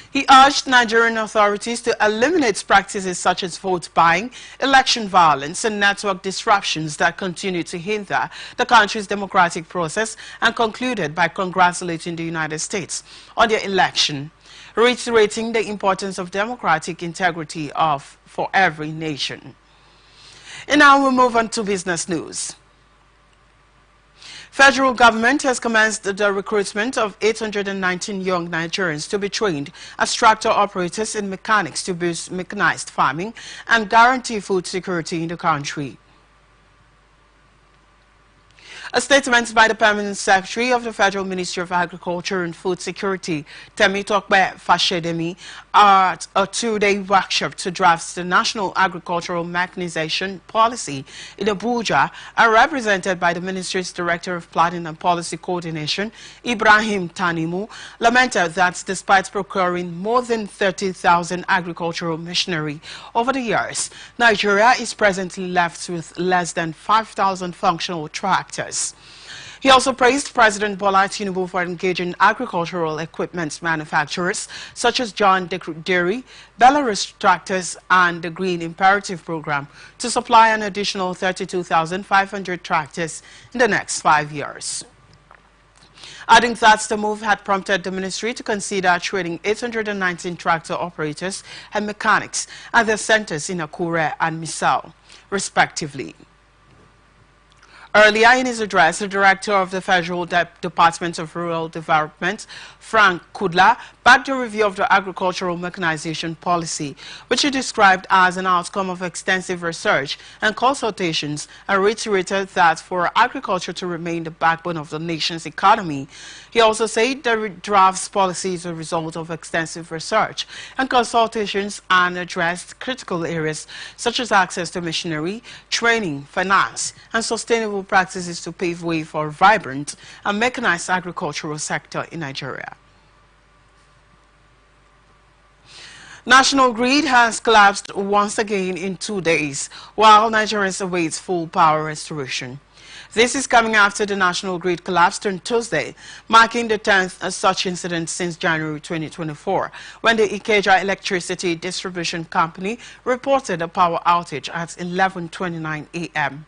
He urged Nigerian authorities to eliminate practices such as vote buying, election violence, and network disruptions that continue to hinder the country's democratic process, and concluded by congratulating the United States on their election, reiterating the importance of democratic integrity for every nation. And now we move on to business news. Federal government has commenced the recruitment of 819 young Nigerians to be trained as tractor operators and mechanics to boost mechanized farming and guarantee food security in the country. A statement by the Permanent Secretary of the Federal Ministry of Agriculture and Food Security, Temitokbe Fashedemi, at a two-day workshop to draft the National Agricultural Mechanization Policy in Abuja, are represented by the Ministry's Director of Planning and Policy Coordination, Ibrahim Tanimu, lamented that despite procuring more than 30,000 agricultural machinery over the years, Nigeria is presently left with less than 5,000 functional tractors. He also praised President Bola Tinubu for engaging agricultural equipment manufacturers such as John Deere, Belarus Tractors, and the Green Imperative Program to supply an additional 32,500 tractors in the next 5 years. Adding that the move had prompted the ministry to consider training 819 tractor operators and mechanics at their centers in Akure and Misau, respectively. Earlier in his address, the Director of the Federal Department of Rural Development, Frank Kudla, backed a review of the agricultural mechanization policy, which he described as an outcome of extensive research and consultations, and reiterated that for agriculture to remain the backbone of the nation's economy. He also said the draft's policy is a result of extensive research and consultations and addressed critical areas such as access to machinery, training, finance, and sustainable practices to pave way for a vibrant and mechanized agricultural sector in Nigeria. National grid has collapsed once again in 2 days, while Nigerians await full power restoration. This is coming after the national grid collapsed on Tuesday, marking the 10th such incident since January 2024, when the Ikeja Electricity Distribution Company reported a power outage at 11:29 a.m.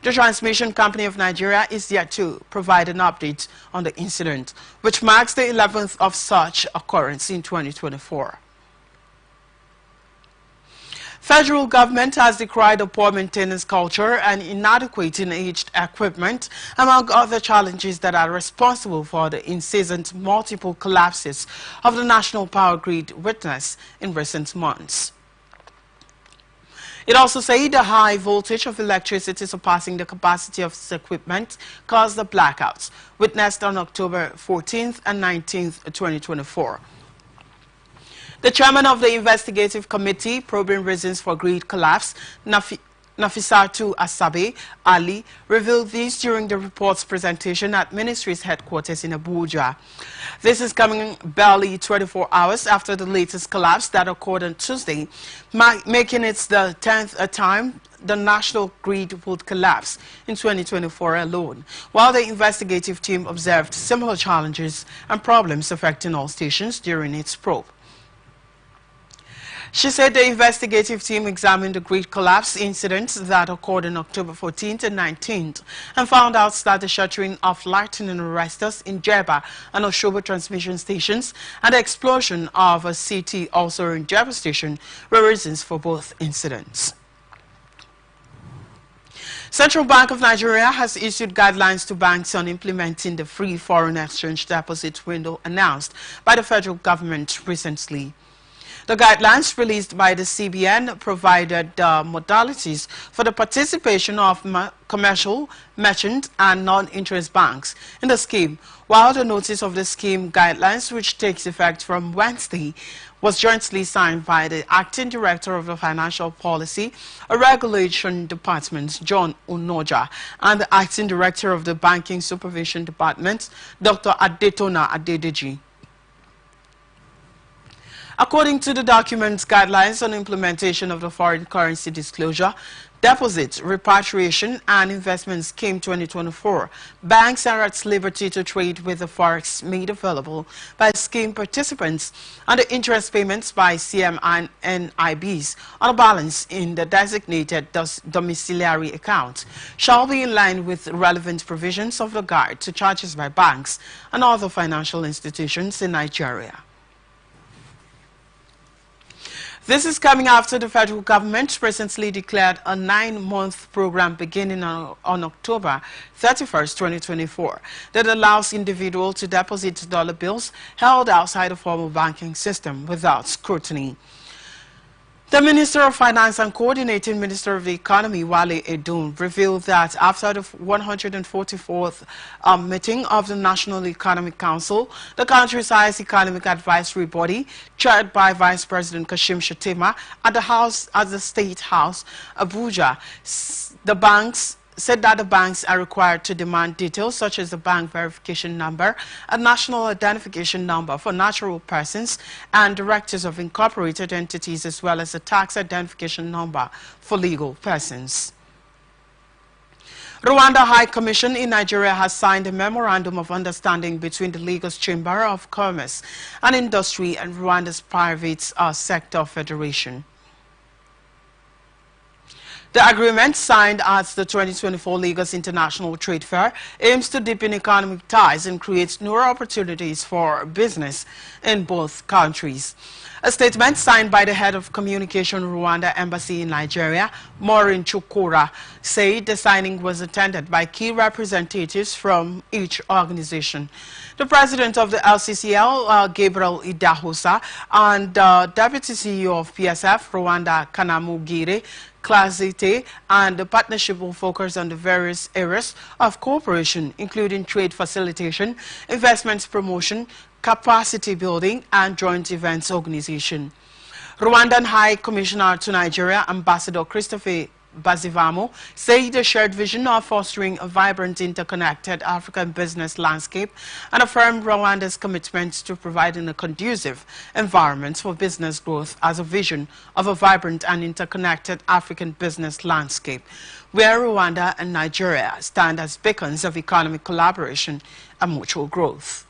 The Transmission Company of Nigeria is yet to provide an update on the incident, which marks the 11th of such occurrence in 2024. Federal government has decried a poor maintenance culture and inadequate in aged equipment, among other challenges that are responsible for the incessant multiple collapses of the national power grid witnessed in recent months. It also said the high voltage of electricity surpassing the capacity of its equipment caused the blackouts witnessed on October 14th and 19th, 2024. The chairman of the investigative committee probing reasons for grid collapse, Nafisatu Asabe Ali, revealed this during the report's presentation at ministry's headquarters in Abuja. This is coming barely 24 hours after the latest collapse that occurred on Tuesday, making it the 10th time the national grid would collapse in 2024 alone, while the investigative team observed similar challenges and problems affecting all stations during its probe. She said the investigative team examined the grid collapse incidents that occurred on October 14th and 19th and found out that the shuttering of lightning arresters in Jeba and Oshobo transmission stations and the explosion of a CT also in Jeba station were reasons for both incidents. Central Bank of Nigeria has issued guidelines to banks on implementing the free foreign exchange deposit window announced by the federal government recently. The guidelines released by the CBN provided modalities for the participation of commercial, merchant, and non-interest banks in the scheme, while the notice of the scheme guidelines, which takes effect from Wednesday, was jointly signed by the Acting Director of the Financial Policy and Regulation Department, John Onoja, and the Acting Director of the Banking Supervision Department, Dr. Adetona Adedeji. According to the document's guidelines on implementation of the foreign currency disclosure, deposit, repatriation, and investment scheme 2024, banks are at liberty to trade with the forex made available by scheme participants and the interest payments by CM and NIBs on a balance in the designated domiciliary account shall be in line with relevant provisions of the guide to charges by banks and other financial institutions in Nigeria. This is coming after the federal government recently declared a 9-month program beginning on October 31st, 2024 that allows individuals to deposit dollar bills held outside the formal banking system without scrutiny. The Minister of Finance and Coordinating Minister of the Economy, Wale Edun, revealed that after the 144th meeting of the National Economic Council, the country's highest economic advisory body, chaired by Vice President Kashim Shettima at the State House, Abuja, said that the banks are required to demand details such as the bank verification number, a national identification number for natural persons and directors of incorporated entities, as well as a tax identification number for legal persons. Rwanda High Commission in Nigeria has signed a memorandum of understanding between the Lagos Chamber of Commerce and Industry and Rwanda's private sector federation. The agreement, signed at the 2024 Lagos International Trade Fair, aims to deepen economic ties and create new opportunities for business in both countries. A statement signed by the head of Communication Rwanda Embassy in Nigeria, Maureen Chukura, said the signing was attended by key representatives from each organization. The president of the LCCL, Gabriel Idahosa, and Deputy CEO of PSF, Rwanda Kanamugire Klasite, and the partnership will focus on the various areas of cooperation, including trade facilitation, investments promotion, capacity building, and joint events organization. Rwandan High Commissioner to Nigeria, Ambassador Christopher Bazivamo, said the shared vision of fostering a vibrant, interconnected African business landscape and affirmed Rwanda's commitment to providing a conducive environment for business growth as a vision of a vibrant and interconnected African business landscape, where Rwanda and Nigeria stand as beacons of economic collaboration and mutual growth.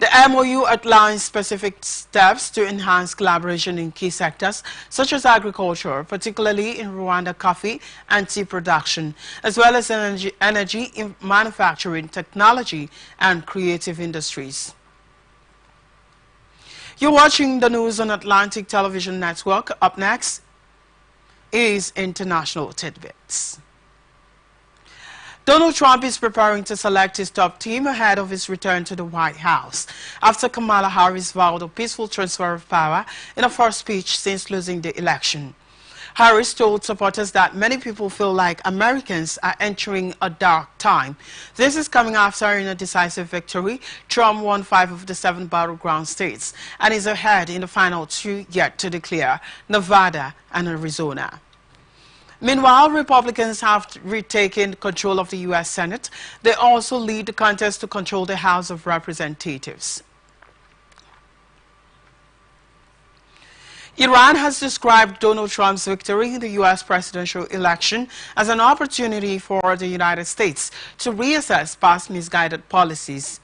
The MOU outlines specific steps to enhance collaboration in key sectors such as agriculture, particularly in Rwanda coffee and tea production, as well as energy in manufacturing, technology, and creative industries. You're watching the news on Atlantic Television Network. Up next is International Tidbits. Donald Trump is preparing to select his top team ahead of his return to the White House after Kamala Harris vowed a peaceful transfer of power in a first speech since losing the election. Harris told supporters that many people feel like Americans are entering a dark time. This is coming after, in a decisive victory, Trump won 5 of the 7 battleground states and is ahead in the final 2 yet to declare, Nevada and Arizona. Meanwhile, Republicans have retaken control of the U.S. Senate. They also lead the contest to control the House of Representatives. Iran has described Donald Trump's victory in the U.S. presidential election as an opportunity for the United States to reassess past misguided policies.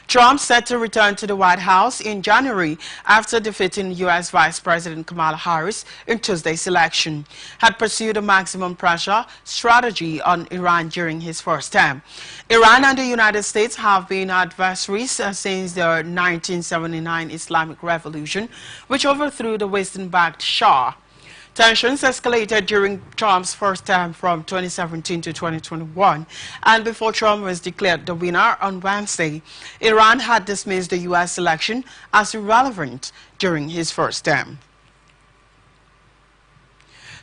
Trump, set to return to the White House in January after defeating U.S. Vice President Kamala Harris in Tuesday's election, had pursued a maximum pressure strategy on Iran during his first term. Iran and the United States have been adversaries since the 1979 Islamic Revolution, which overthrew the Western-backed Shah. Tensions escalated during Trump's first term from 2017 to 2021, and before Trump was declared the winner on Wednesday, Iran had dismissed the U.S. election as irrelevant during his first term.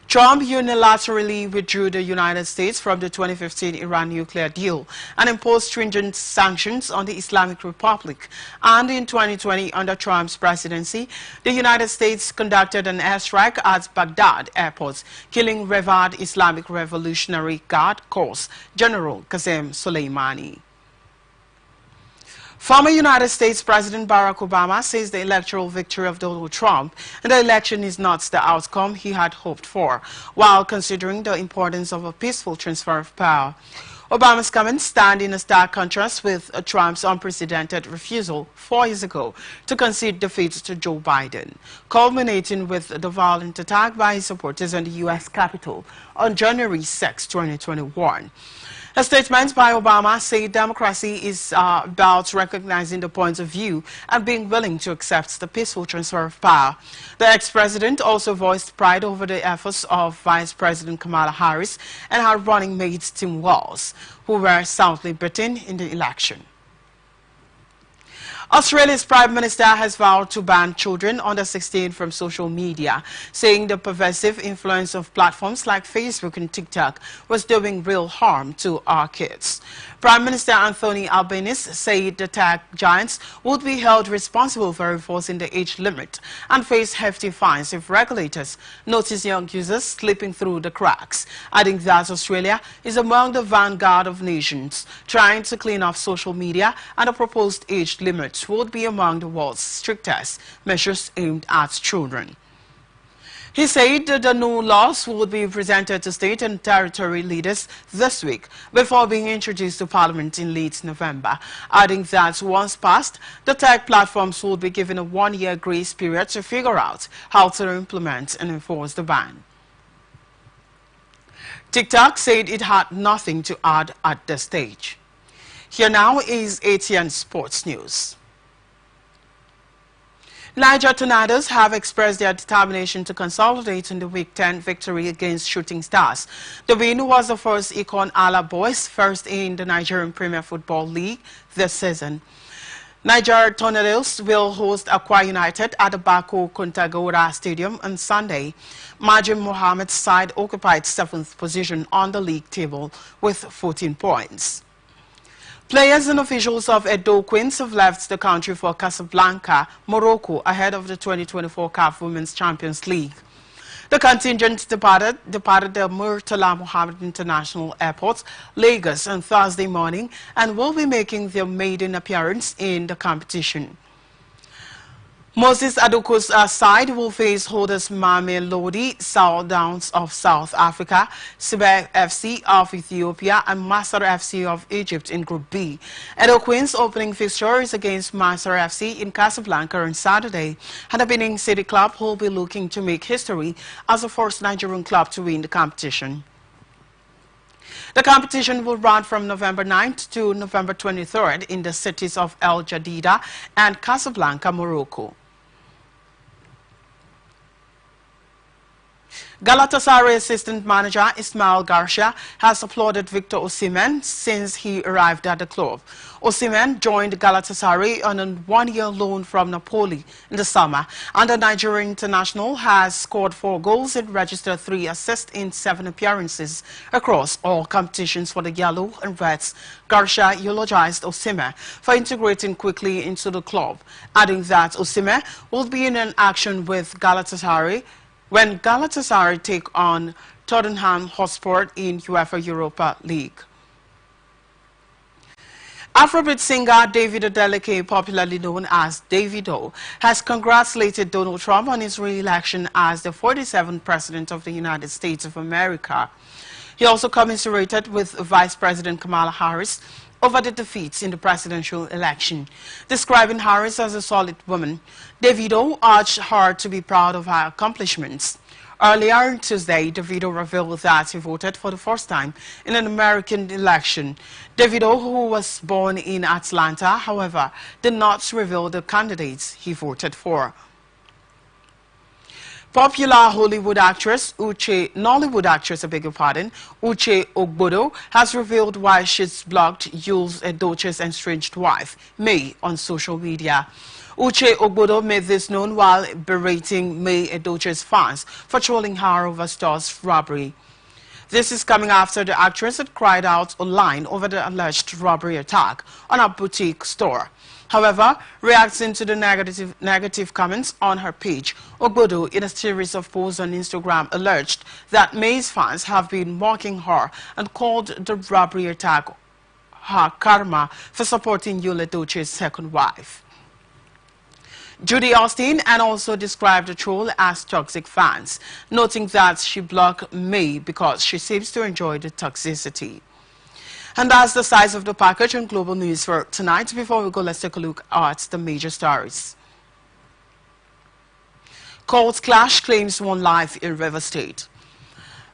Trump unilaterally withdrew the United States from the 2015 Iran nuclear deal and imposed stringent sanctions on the Islamic Republic. And in 2020, under Trump's presidency, the United States conducted an airstrike at Baghdad airport, killing revered Islamic Revolutionary Guard Corps General Qasem Soleimani. Former United States President Barack Obama says the electoral victory of Donald Trump in the election is not the outcome he had hoped for, while considering the importance of a peaceful transfer of power. Obama's comments stand in a stark contrast with Trump's unprecedented refusal 4 years ago to concede defeat to Joe Biden, culminating with the violent attack by his supporters on the U.S. Capitol on January 6, 2021. A statement by Obama said democracy is about recognizing the points of view and being willing to accept the peaceful transfer of power. The ex-president also voiced pride over the efforts of Vice President Kamala Harris and her running mate Tim Walz, who were soundly beaten in the election. Australia's Prime Minister has vowed to ban children under 16 from social media, saying the pervasive influence of platforms like Facebook and TikTok was doing real harm to our kids. Prime Minister Anthony Albanese said the tech giants would be held responsible for enforcing the age limit and face hefty fines if regulators notice young users slipping through the cracks, adding that Australia is among the vanguard of nations trying to clean up social media, and the proposed age limit would be among the world's strictest measures aimed at children. He said that the new laws would be presented to state and territory leaders this week before being introduced to Parliament in late November, adding that once passed, the tech platforms would be given a one-year grace period to figure out how to implement and enforce the ban. TikTok said it had nothing to add at this stage. Here now is ATN Sports News. Niger Tornadoes have expressed their determination to consolidate in the Week 10 victory against Shooting Stars. The win was the first Ikon Ala boys first in the Nigerian Premier Football League this season. Niger Tornadoes will host Akwa United at the Bako Kontagora Stadium on Sunday. Majim Mohammed's side occupied 7th position on the league table with 14 points. Players and officials of Edo Queens have left the country for Casablanca, Morocco, ahead of the 2024 CAF Women's Champions League. The contingent departed the Murtala Mohammed International Airport, Lagos, on Thursday morning and will be making their maiden appearance in the competition. Moses Adoko's side will face holders Mamelodi Sundowns of South Africa, Sibe FC of Ethiopia, and Masar FC of Egypt in Group B. Edo Queens' opening fixture is against Masar FC in Casablanca on Saturday, and the Benin City Club will be looking to make history as the first Nigerian club to win the competition. The competition will run from November 9th to November 23rd in the cities of El Jadida and Casablanca, Morocco. Galatasaray assistant manager Ismail Garcia has applauded Victor Osimhen since he arrived at the club. Osimhen joined Galatasaray on a one-year loan from Napoli in the summer, and the Nigerian international has scored 4 goals and registered 3 assists in 7 appearances across all competitions for the Yellow and Reds. Garcia eulogized Osimhen for integrating quickly into the club, adding that Osimhen will be in an action with Galatasaray when Galatasaray take on Tottenham Hotspur in UEFA Europa League. Afrobeat singer David Adeleke, popularly known as Davido, has congratulated Donald Trump on his re-election as the 47th President of the United States of America. He also commiserated with Vice President Kamala Harris over the defeats in the presidential election. Describing Harris as a solid woman, Davido urged her to be proud of her accomplishments. Earlier Tuesday, Davido revealed that he voted for the first time in an American election. Davido, who was born in Atlanta, however, did not reveal the candidates he voted for. Popular Nollywood actress Uche Ogbodo has revealed why she's blocked Yule's Edochie's estranged wife, May, on social media. Uche Ogbodo made this known while berating May Edochie's fans for trolling her over Star's robbery. This is coming after the actress had cried out online over the alleged robbery attack on a boutique store. However, reacting to the negative comments on her page, Ogbodo, in a series of posts on Instagram, alleged that May's fans have been mocking her and called the robbery attack her karma for supporting Yul Edochie's second wife. Judy Austin and also described the troll as toxic fans, noting that she blocked May because she seems to enjoy the toxicity. And that's the size of the package on Global News for tonight. Before we go, let's take a look at the major stories. Court clash claims 1 life in River State.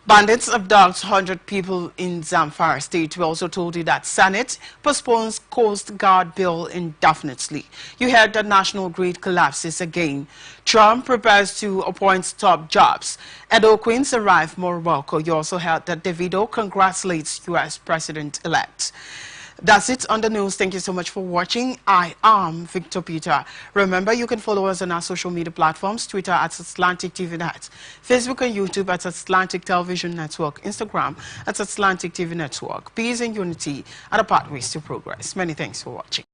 Bandits abduct 100 people in Zamfara state. We also told you that Senate postpones Coast Guard bill indefinitely. You heard that national grid collapses again. Trump prepares to appoint top jobs. Edo Queens arrive more welcome. You also heard that Davido congratulates U.S. President-elect. That's it on the news. Thank you so much for watching. I am Victor Peter. Remember, you can follow us on our social media platforms, Twitter at Atlantic TV Net, Facebook and YouTube at Atlantic Television Network, Instagram at Atlantic TV Network. Peace and unity are the pathways to progress. Many thanks for watching.